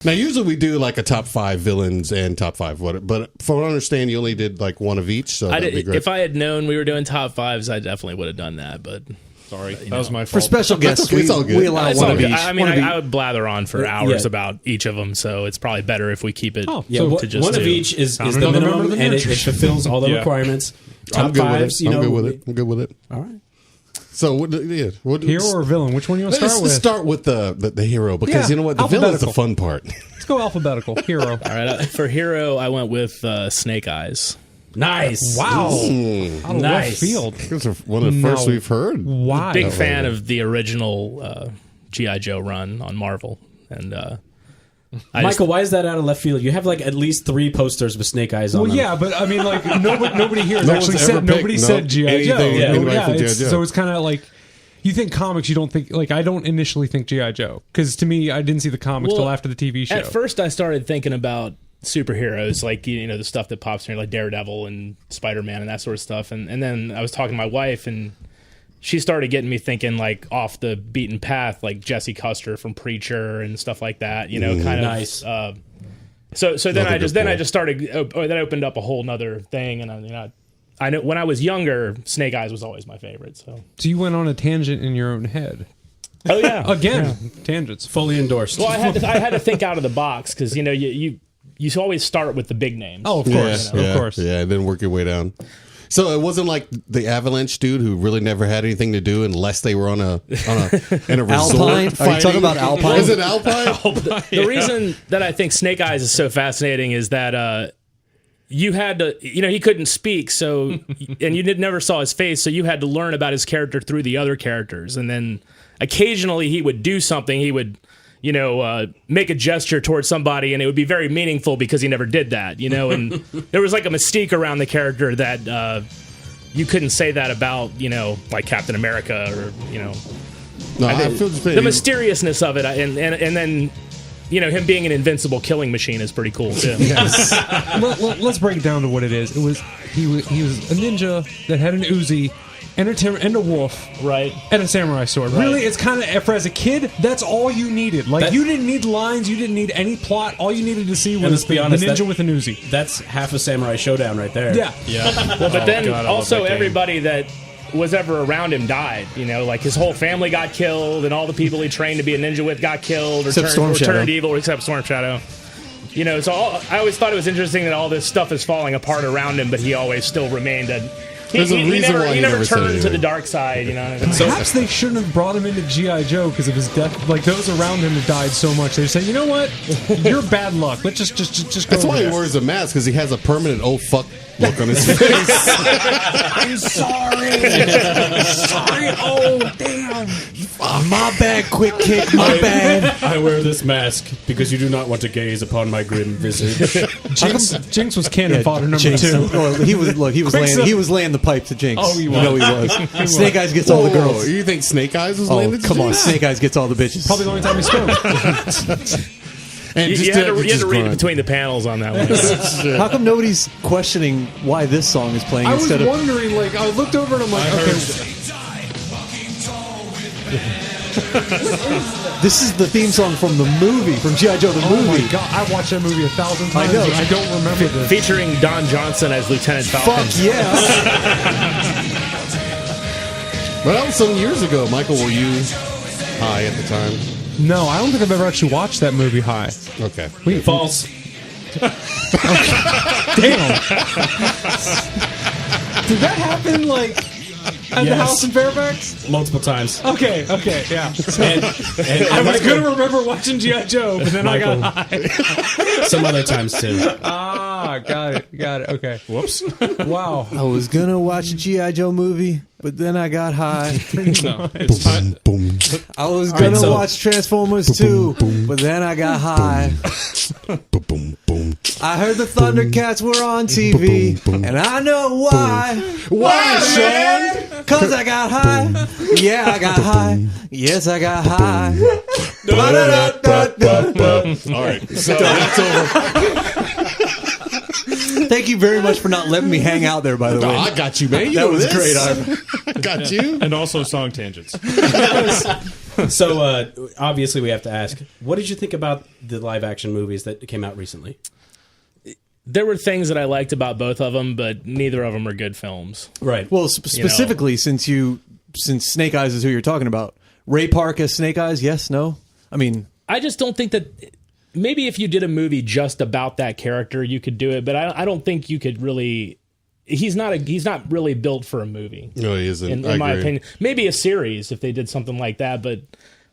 Now, usually we do like a top 5 villains and top 5 what, but from what I understand, you only did like one of each. So that'd be great. If I had known we were doing top 5s, I definitely would have done that. But sorry, that was my fault. For special guests, It's all good. we allow one of each. I mean, I would blather on for hours about each of them, so it's probably better if we keep it. To just one of each is the minimum, and it fulfills all the requirements. Top 5s, I'm good with it. I'm good with it. All right. So, hero or villain? Which one do you want to start with? Let's start with the hero, because you know what? The villain's the fun part. Let's go alphabetical. Hero. All right. For hero, I went with Snake Eyes. Nice. Wow. Out of left field. This is one of the first we've heard. Why? Big fan of the original G.I. Joe run on Marvel. And Michael, why is that out of left field? You have like at least 3 posters with Snake Eyes on them. Well, yeah, but I mean, like nobody here actually said G.I. Joe. So it's kind of like, you think comics, you don't think, like, I don't initially think G.I. Joe, because to me, I didn't see the comics till after the TV show. At first, I started thinking about superheroes, like, you know, the stuff that pops in, like Daredevil and Spider-Man and that sort of stuff. And then I was talking to my wife, and she started getting me thinking, like, off the beaten path, like Jesse Custer from Preacher and stuff like that, you know, kind of nice. So then I just started. That opened up a whole nother thing, and I know when I was younger, Snake Eyes was always my favorite. So you went on a tangent in your own head. Oh yeah, again, tangents fully endorsed. Well, I had to think out of the box, because you know you always start with the big names. Oh, of course, of course, yeah, and then work your way down. So it wasn't like the Avalanche dude who really never had anything to do unless they were in a resort. Alpine? Are you talking about Alpine? Is it Alpine? The reason that I think Snake Eyes is so fascinating is that you had to, you know, he couldn't speak, so and you never saw his face, so you had to learn about his character through the other characters, and then occasionally he would do something. He would, you know, make a gesture towards somebody, and it would be very meaningful because he never did that, you know, and there was like a mystique around the character that you couldn't say that about, you know, like Captain America or, you know, the mysteriousness of it, and then, you know, him being an invincible killing machine is pretty cool too. Yes. Let's break it down to what it is. He was a ninja that had an Uzi and a wolf, right, and a samurai sword. Right. Really, it's kind of, for as a kid, that's all you needed. Like, you didn't need lines, you didn't need any plot. All you needed to see was the ninja with an Uzi. That's half a Samurai Showdown right there. Yeah. Well, but then also everybody that was ever around him died. You know, like his whole family got killed, and all the people he trained to be a ninja with got killed or turned evil, except Storm Shadow. You know, so I always thought it was interesting that all this stuff is falling apart around him, but he always still remained a. He never turned to the dark side, you know. Perhaps they shouldn't have brought him into G.I. Joe because of his death. Like, those around him have died so much. They say, you know what? You're bad luck. Let's just go. That's why he wears a mask, because he has a permanent "oh fuck" look on his face. I'm sorry. Sorry. Oh, damn. My bad, quick kick. My bad. I wear this mask because you do not want to gaze upon my grim visage. Jinx was cannon fodder number 2. Oh, he was laying the pipe to Jinx. Oh, he was. You know he was. Snake Eyes gets all the girls. You think Snake Eyes was laying the come on, Snake Eyes gets all the bitches. Probably the only time he spoke. And you had to read between the panels on that one. How come nobody's questioning why this song is playing instead of... I was wondering, like, I looked over and I'm like, okay. This is the theme song from the movie, from G.I. Joe the movie. Oh my god, I watched that movie 1,000 times. I know. I don't remember this. Featuring Don Johnson as Lieutenant Falcon. Fuck yeah. But that was some years ago. Michael, were you high at the time? No, I don't think I've ever actually watched that movie high. Okay. Wait, false. Damn. Did that happen, like, at the house in Fairfax? Multiple times. Okay, yeah. And I was going to remember watching G.I. Joe, but then Michael, I got high. Some other times, too. Got it. Okay. Whoops. Wow. I was going to watch a G.I. Joe movie, but then I got high. No, it's not. Boom. I was going to watch Transformers 2, but then I got high. I heard the Thundercats were on TV, and I know why. Why, Sean? Cause I got high. Yeah, I got high. Yes, I got high. All right, so that's over. Thank you very much for not letting me hang out there, by the way. I got you, man. That was great. I got you. And also song tangents. So obviously, we have to ask: what did you think about the live action movies that came out recently? There were things that I liked about both of them, but neither of them are good films. Right. Well, specifically, since Snake Eyes is who you're talking about, Ray Park as Snake Eyes, yes, no? I mean, I just don't think that. Maybe if you did a movie just about that character, you could do it, but I don't think you could really. He's not really built for a movie. No, he isn't. In my opinion, maybe a series if they did something like that, but.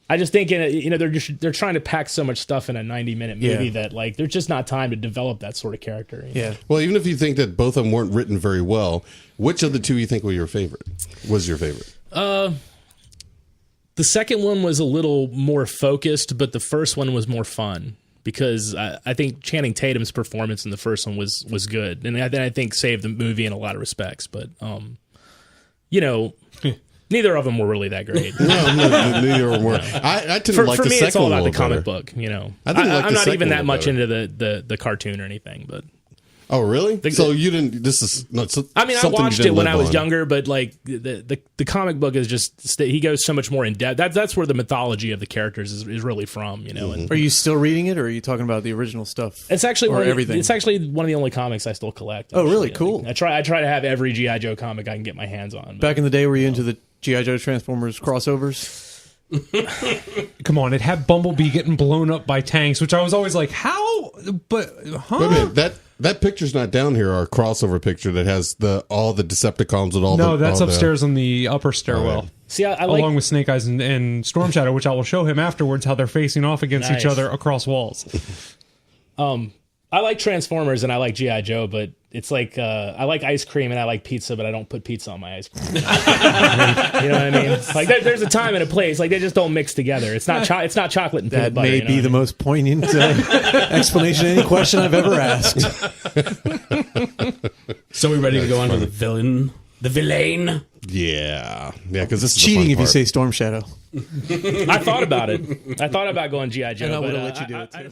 I just think they're trying to pack so much stuff in a 90-minute movie that like there's just not time to develop that sort of character. You know? Well, even if you think that both of them weren't written very well, which of the two you think was your favorite? The second one was a little more focused, but the first one was more fun because I think Channing Tatum's performance in the first one was good, and I think saved the movie in a lot of respects. But neither of them were really that great. No, neither of them were. I tend to like the second one. For me, it's all about the comic book. I'm not even that much into the cartoon or anything. But oh, really? So you didn't? This is not. I mean, I watched it when I was younger, but like the comic book is just he goes so much more in depth. That's where the mythology of the characters is really from. And, are you still reading it, or are you talking about the original stuff? It's actually everything. It's actually one of the only comics I still collect. Oh, really? Cool. I try to have every G.I. Joe comic I can get my hands on. Back in the day, were you into the G.I. Joe Transformers crossovers? Come on, it had Bumblebee getting blown up by tanks, which I was always like, how? But huh? Wait a minute, that picture's not down here. Our crossover picture that has all the Decepticons and all. No, that's upstairs on the upper stairwell. Right. See, I like, along with Snake Eyes and Storm Shadow, which I will show him afterwards how they're facing off against each other across walls. I like Transformers and I like G.I. Joe, but it's like I like ice cream and I like pizza, but I don't put pizza on my ice cream. You know what I mean? Like there's a time and a place. Like they just don't mix together. It's not chocolate and peanut butter. That may be the most poignant explanation to any question I've ever asked. So we ready to go on to the villain? The villain? Yeah, because this is cheating if you say Storm Shadow. I thought about it. I thought about going G.I. Joe. And I would have let you do it too.